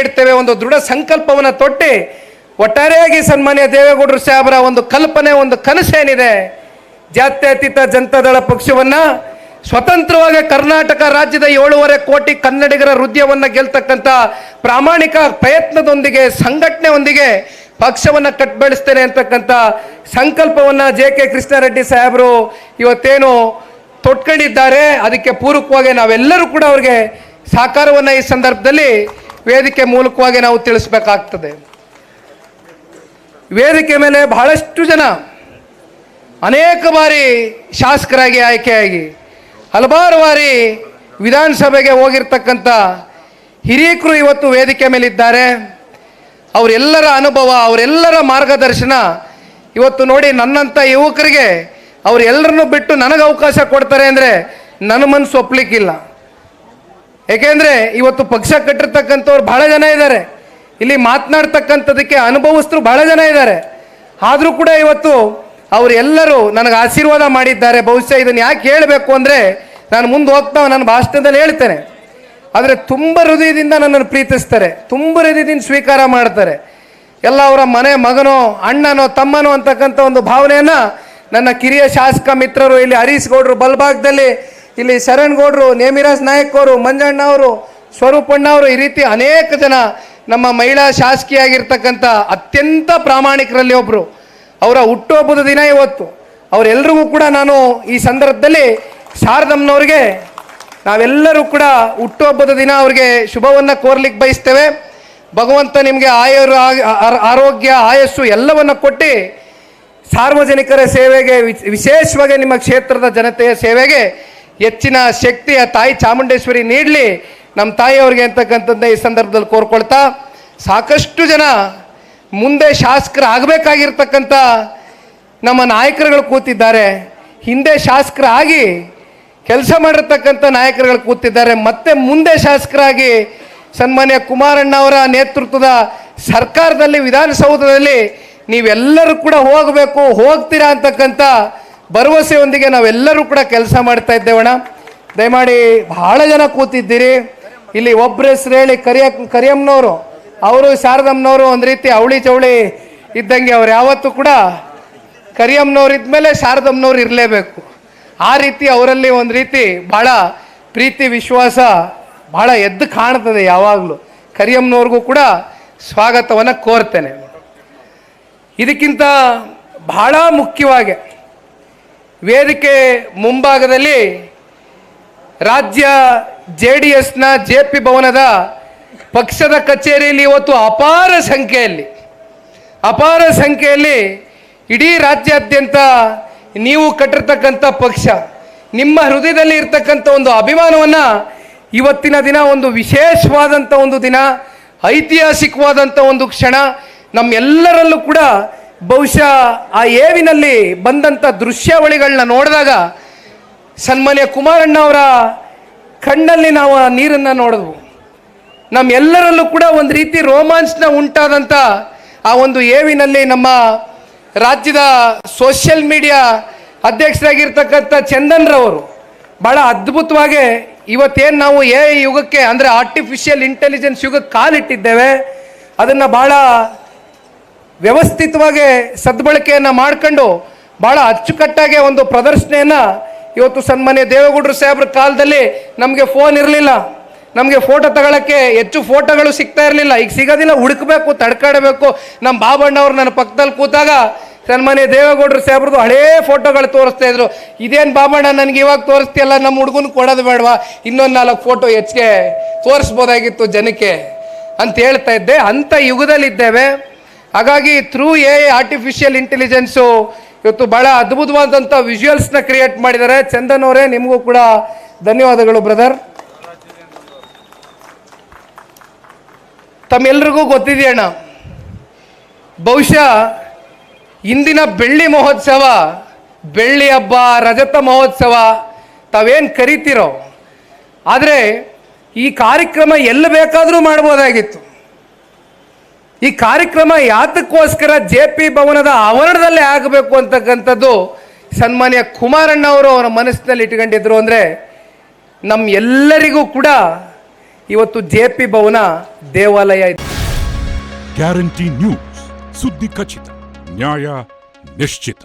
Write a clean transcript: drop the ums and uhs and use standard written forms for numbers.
ನೀಡ್ತೇವೆ, ಒಂದು ದೃಢ ಸಂಕಲ್ಪವನ್ನು ತೊಟ್ಟಿ ಒಟ್ಟಾರೆಯಾಗಿ ಸನ್ಮಾನ್ಯ ದೇವೇಗೌಡರು ಸಾಹೇಬರ ಒಂದು ಕಲ್ಪನೆ, ಒಂದು ಕನಸೇನಿದೆ, ಜಾತ್ಯತೀತ ಜನತಾದಳ ಪಕ್ಷವನ್ನು ಸ್ವತಂತ್ರವಾಗಿ ಕರ್ನಾಟಕ ರಾಜ್ಯದ 7.5 ಕೋಟಿ ಕನ್ನಡಿಗರ ಹೃದಯವನ್ನು ಗೆಲ್ತಕ್ಕಂಥ ಪ್ರಾಮಾಣಿಕ ಪ್ರಯತ್ನದೊಂದಿಗೆ, ಸಂಘಟನೆಯೊಂದಿಗೆ ಪಕ್ಷವನ್ನು ಕಟ್ಬೆಳೆಸ್ತೇನೆ ಅಂತಕ್ಕಂಥ ಸಂಕಲ್ಪವನ್ನು JK ಕೃಷ್ಣಾರೆಡ್ಡಿ ಸಾಹೇಬರು ಇವತ್ತೇನು ತೊಟ್ಕೊಂಡಿದ್ದಾರೆ. ಅದಕ್ಕೆ ಪೂರಕವಾಗಿ ನಾವೆಲ್ಲರೂ ಕೂಡ ಅವ್ರಿಗೆ ಸಹಕಾರವನ್ನು ಈ ಸಂದರ್ಭದಲ್ಲಿ ವೇದಿಕೆ ಮೂಲಕವಾಗಿ ನಾವು ತಿಳಿಸಬೇಕಾಗ್ತದೆ. ವೇದಿಕೆ ಮೇಲೆ ಬಹಳಷ್ಟು ಜನ ಅನೇಕ ಬಾರಿ ಶಾಸಕರಾಗಿ ಆಯ್ಕೆಯಾಗಿ ಹಲವಾರು ಬಾರಿ ವಿಧಾನಸಭೆಗೆ ಹೋಗಿರ್ತಕ್ಕಂಥ ಹಿರಿಯಕರು ಇವತ್ತು ವೇದಿಕೆ ಮೇಲಿದ್ದಾರೆ. ಅವರೆಲ್ಲರ ಅನುಭವ, ಅವರೆಲ್ಲರ ಮಾರ್ಗದರ್ಶನ ಇವತ್ತು ನೋಡಿ ನನ್ನಂಥ ಯುವಕರಿಗೆ ಅವರೆಲ್ಲರನ್ನು ಬಿಟ್ಟು ನನಗೆ ಅವಕಾಶ ಕೊಡ್ತಾರೆ ಅಂದರೆ ನನ್ನ ಮನಸ್ಸು ಒಪ್ಪಲಿಕ್ಕಿಲ್ಲ. ಏಕೆಂದರೆ ಇವತ್ತು ಪಕ್ಷ ಕಟ್ಟಿರ್ತಕ್ಕಂಥವ್ರು ಬಹಳ ಜನ ಇದ್ದಾರೆ, ಇಲ್ಲಿ ಮಾತನಾಡ್ತಕ್ಕಂಥದಕ್ಕೆ ಅನುಭವಸ್ಥರು ಬಹಳ ಜನ ಇದ್ದಾರೆ. ಆದರೂ ಕೂಡ ಇವತ್ತು ಅವರೆಲ್ಲರೂ ನನಗೆ ಆಶೀರ್ವಾದ ಮಾಡಿದ್ದಾರೆ. ಬಹುಶಃ ಇದನ್ನು ಯಾಕೆ ಹೇಳಬೇಕು ಅಂದರೆ ನಾನು ಮುಂದೆ ಹೋಗ್ತಾ ನನ್ನ ಭಾಷಣದಲ್ಲಿ ಹೇಳ್ತೇನೆ. ಆದರೆ ತುಂಬ ಹೃದಯದಿಂದ ನನ್ನನ್ನು ಪ್ರೀತಿಸ್ತಾರೆ, ತುಂಬ ಹೃದಯದಿಂದ ಸ್ವೀಕಾರ ಮಾಡ್ತಾರೆ. ಎಲ್ಲ ಅವರ ಮನೆ ಮಗನೋ ಅಣ್ಣನೋ ತಮ್ಮನೋ ಅಂತಕ್ಕಂಥ ಒಂದು ಭಾವನೆಯನ್ನು ನನ್ನ ಕಿರಿಯ ಶಾಸಕ ಮಿತ್ರರು, ಇಲ್ಲಿ ಹರೀಶ್ ಗೌಡರು ಬಲಭಾಗದಲ್ಲಿ, ಇಲ್ಲಿ ಶರಣ್ ಗೌಡರು, ನೇಮಿರಾಜ್ ನಾಯಕ್ ಅವರು, ಮಂಜಣ್ಣ ಅವರು, ಸ್ವರೂಪಣ್ಣ ಅವರು, ಈ ರೀತಿ ಅನೇಕ ಜನ ನಮ್ಮ ಮಹಿಳಾ ಶಾಸಕಿಯಾಗಿರ್ತಕ್ಕಂಥ ಅತ್ಯಂತ ಪ್ರಾಮಾಣಿಕರಲ್ಲಿ ಒಬ್ಬರು. ಅವರ ಹುಟ್ಟುಹಬ್ಬದ ದಿನ ಇವತ್ತು. ಅವರೆಲ್ಲರಿಗೂ ಕೂಡ ನಾನು ಈ ಸಂದರ್ಭದಲ್ಲಿ ಶಾರದಮ್ಮನವ್ರಿಗೆ ನಾವೆಲ್ಲರೂ ಕೂಡ ಹುಟ್ಟುಹಬ್ಬದ ದಿನ ಅವ್ರಿಗೆ ಶುಭವನ್ನು ಕೋರ್ಲಿಕ್ಕೆ ಬಯಸ್ತೇವೆ. ಭಗವಂತ ನಿಮಗೆ ಆರೋಗ್ಯ ಆಯಸ್ಸು ಎಲ್ಲವನ್ನು ಕೊಟ್ಟು ಸಾರ್ವಜನಿಕರ ಸೇವೆಗೆ, ವಿಶೇಷವಾಗಿ ನಿಮ್ಮ ಕ್ಷೇತ್ರದ ಜನತೆಯ ಸೇವೆಗೆ ಹೆಚ್ಚಿನ ಶಕ್ತಿಯ ತಾಯಿ ಚಾಮುಂಡೇಶ್ವರಿ ನೀಡಲಿ ನಮ್ಮ ತಾಯಿಯವ್ರಿಗೆ ಅಂತಕ್ಕಂಥದ್ದು ಈ ಸಂದರ್ಭದಲ್ಲಿ ಕೋರ್ಕೊಳ್ತಾ, ಸಾಕಷ್ಟು ಜನ ಮುಂದೆ ಶಾಸಕರಾಗಬೇಕಾಗಿರ್ತಕ್ಕಂಥ ನಮ್ಮ ನಾಯಕರುಗಳು ಕೂತಿದ್ದಾರೆ, ಹಿಂದೆ ಶಾಸಕರಾಗಿ ಕೆಲಸ ಮಾಡಿರ್ತಕ್ಕಂಥ ನಾಯಕರುಗಳು ಕೂತಿದ್ದಾರೆ, ಮತ್ತೆ ಮುಂದೆ ಶಾಸಕರಾಗಿ ಸನ್ಮಾನ್ಯ ಕುಮಾರಣ್ಣ ಅವರ ನೇತೃತ್ವದ ಸರ್ಕಾರದಲ್ಲಿ ವಿಧಾನಸೌಧದಲ್ಲಿ ನೀವೆಲ್ಲರೂ ಕೂಡ ಹೋಗಬೇಕು, ಹೋಗ್ತೀರಾ ಅಂತಕ್ಕಂಥ ಭರವಸೆಯೊಂದಿಗೆ ನಾವೆಲ್ಲರೂ ಕೂಡ ಕೆಲಸ ಮಾಡ್ತಾ ಇದ್ದೇವಣ್ಣ. ದಯಮಾಡಿ ಬಹಳ ಜನ ಕೂತಿದ್ದೀರಿ. ಇಲ್ಲಿ ಒಬ್ಬರ ಹೆಸರು ಹೇಳಿ ಕರಿಯಮ್ಮನವರು, ಅವರು ಶಾರದಮ್ಮನವರು ಒಂದು ರೀತಿ ಅವಳಿ ಚವಳಿ ಇದ್ದಂಗೆ. ಅವ್ರು ಯಾವತ್ತೂ ಕೂಡ ಕರಿಯಮ್ಮನವ್ರು ಇದ್ಮೇಲೆ ಶಾರದಮ್ಮನವ್ರು ಇರಲೇಬೇಕು. ಆ ರೀತಿ ಅವರಲ್ಲಿ ಒಂದು ರೀತಿ ಭಾಳ ಪ್ರೀತಿ ವಿಶ್ವಾಸ ಭಾಳ ಎದ್ದು ಕಾಣ್ತದೆ ಯಾವಾಗಲೂ. ಕರಿಯಮ್ಮನವ್ರಿಗೂ ಕೂಡ ಸ್ವಾಗತವನ್ನು ಕೋರ್ತೇನೆ. ಇದಕ್ಕಿಂತ ಬಹಳ ಮುಖ್ಯವಾಗಿ ವೇದಿಕೆ ಮುಂಭಾಗದಲ್ಲಿ ರಾಜ್ಯ JDSನ JP ಭವನದ ಪಕ್ಷದ ಕಚೇರಿಯಲ್ಲಿ ಇವತ್ತು ಅಪಾರ ಸಂಖ್ಯೆಯಲ್ಲಿ ಇಡೀ ರಾಜ್ಯಾದ್ಯಂತ ನೀವು ಕಟ್ಟಿರ್ತಕ್ಕಂಥ ಪಕ್ಷ, ನಿಮ್ಮ ಹೃದಯದಲ್ಲಿ ಇರ್ತಕ್ಕಂಥ ಒಂದು ಅಭಿಮಾನವನ್ನು ಇವತ್ತಿನ ದಿನ ಒಂದು ವಿಶೇಷವಾದಂಥ ಒಂದು ದಿನ, ಐತಿಹಾಸಿಕವಾದಂಥ ಒಂದು ಕ್ಷಣ. ನಮ್ಮೆಲ್ಲರಲ್ಲೂ ಕೂಡ ಬಹುಶಃ ಆ ಏವಿನಲ್ಲಿ ಬಂದಂಥ ದೃಶ್ಯಾವಳಿಗಳನ್ನ ನೋಡಿದಾಗ ಸನ್ಮಾನ್ಯ ಕುಮಾರಣ್ಣ ಅವರ ಕಣ್ಣಲ್ಲಿ ನಾವು ಆ ನೀರನ್ನು ನೋಡಿದ್ವು. ನಮ್ಮೆಲ್ಲರಲ್ಲೂ ಕೂಡ ಒಂದು ರೀತಿ ರೋಮಾಂಚನ ಉಂಟಾದಂಥ ಆ ಒಂದು ಏವಿನಲ್ಲಿ ನಮ್ಮ ರಾಜ್ಯದ ಸೋಷಿಯಲ್ ಮೀಡಿಯಾ ಅಧ್ಯಕ್ಷರಾಗಿರ್ತಕ್ಕಂಥ ಚಂದನ್ರವರು ಭಾಳ ಅದ್ಭುತವಾಗಿ ಇವತ್ತೇನು ನಾವು AI ಯುಗಕ್ಕೆ ಅಂದರೆ ಆರ್ಟಿಫಿಷಿಯಲ್ ಇಂಟೆಲಿಜೆನ್ಸ್ ಯುಗಕ್ಕೆ ಕಾಲಿಟ್ಟಿದ್ದೇವೆ, ಅದನ್ನು ಭಾಳ ವ್ಯವಸ್ಥಿತವಾಗಿ ಸದ್ಬಳಕೆಯನ್ನು ಮಾಡ್ಕೊಂಡು ಭಾಳ ಅಚ್ಚುಕಟ್ಟಾಗಿ ಒಂದು ಪ್ರದರ್ಶನೆಯನ್ನು ಇವತ್ತು ಸನ್ಮಾನ್ಯ ದೇವೇಗೌಡರು ಸಾಹೇಬ್ರ ಕಾಲದಲ್ಲಿ ನಮಗೆ ಫೋನ್ ಇರಲಿಲ್ಲ, ನಮಗೆ ಫೋಟೋ ತಗೊಳ್ಳೋಕ್ಕೆ ಹೆಚ್ಚು ಫೋಟೋಗಳು ಸಿಗ್ತಾ ಇರಲಿಲ್ಲ. ಈಗ ಸಿಗೋದಿಲ್ಲ, ಹುಡುಕಬೇಕು, ತಡ್ಕಾಡಬೇಕು. ನಮ್ಮ ಬಾಬಣ್ಣವ್ರು ನನ್ನ ಪಕ್ಕದಲ್ಲಿ ಕೂತಾಗ ಸನ್ಮಾನ್ಯ ದೇವೇಗೌಡರು ಸಾಹೇಬ್ರದ್ದು ಹಳೇ ಫೋಟೋಗಳು ತೋರಿಸ್ತಾ ಇದ್ರು. ಇದೇನು ಬಾಬಣ್ಣ ನನಗೆ ಇವಾಗ ತೋರಿಸ್ತಿಯಲ್ಲ, ನಮ್ಮ ಹುಡುಗನ ಕೊಡೋದು ಬೇಡವಾ, ಇನ್ನೊಂದು 4 ಫೋಟೋ ಹೆಚ್ಚಿಗೆ ತೋರಿಸ್ಬೋದಾಗಿತ್ತು ಜನಕ್ಕೆ ಅಂತ ಹೇಳ್ತಾ ಇದ್ದೆ. ಅಂಥ ಯುಗದಲ್ಲಿದ್ದೇವೆ. ಹಾಗಾಗಿ ಥ್ರೂ AI ಆರ್ಟಿಫಿಷಿಯಲ್ ಇಂಟೆಲಿಜೆನ್ಸು ಇವತ್ತು ಭಾಳ ಅದ್ಭುತವಾದಂಥ ವಿಜುವಲ್ಸ್ನ ಕ್ರಿಯೇಟ್ ಮಾಡಿದ್ದಾರೆ. ಚಂದನ್ ಅವರೇ, ನಿಮಗೂ ಕೂಡ ಧನ್ಯವಾದಗಳು ಬ್ರದರ್. ತಮ್ಮೆಲ್ರಿಗೂ ಗೊತ್ತಿದೆಯಣ್ಣ, ಬಹುಶಃ ಇಂದಿನ ಬೆಳ್ಳಿ ಮಹೋತ್ಸವ, ಬೆಳ್ಳಿ ಹಬ್ಬ, ರಜತ ಮಹೋತ್ಸವ ತಾವೇನು ಕರಿತೀರೋ, ಆದರೆ ಈ ಕಾರ್ಯಕ್ರಮ ಎಲ್ಲಿ ಬೇಕಾದರೂ ಮಾಡ್ಬೋದಾಗಿತ್ತು. ಈ ಕಾರ್ಯಕ್ರಮ ಯಾತಕ್ಕೋಸ್ಕರ JP ಭವನದ ಆವರಣದಲ್ಲೇ ಆಗಬೇಕು ಅಂತಕ್ಕಂಥದ್ದು ಸನ್ಮಾನ್ಯ ಕುಮಾರಣ್ಣ ಅವರು ಅವರ ಮನಸ್ಸಿನಲ್ಲಿ ಇಟ್ಕೊಂಡಿದ್ರು ಅಂದರೆ ನಮ್ಮ ಎಲ್ಲರಿಗೂ ಕೂಡ ಇವತ್ತು JP ಭವನ ದೇವಾಲಯ ಇದೆ. ಗ್ಯಾರಂಟಿ ನ್ಯೂಸ್, ಸುದ್ದಿ ಖಚಿತ, ನ್ಯಾಯ ನಿಶ್ಚಿತ.